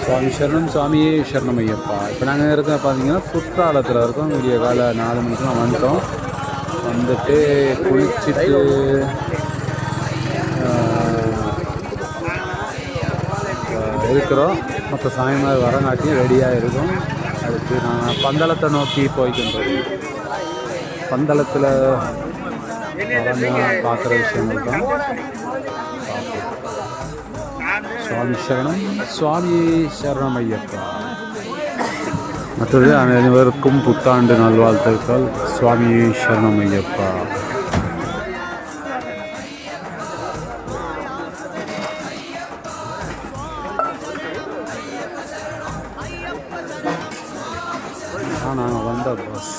சுவாமி சரணம், சுவாமியே சரணம் ஐயப்பா. இப்போ நாங்கள் இருக்க பார்த்தீங்கன்னா குற்றாலத்தில் இருக்கோம். விடிய காலை 4 மணிக்கெலாம் வந்துட்டோம். வந்துட்டு குளிச்சுட்டு இருக்கிறோம். மற்ற சாயங்காலம் வரங்காட்டியும் ரெடியாக இருக்கும். அதுக்கு நான் பந்தளத்தை நோக்கி போய்கின்றோம். பந்தளத்தில் பார்க்குற விஷயங்கள் தான். சுவாமி சரணம், சுவாமி சரணம் ஐயப்பா. மற்றது அனைவருக்கும் புத்தாண்டு நல்வாழ்த்துக்கள். சுவாமி சரணம் ஐயப்பா. நாங்கள் வந்த பஸ்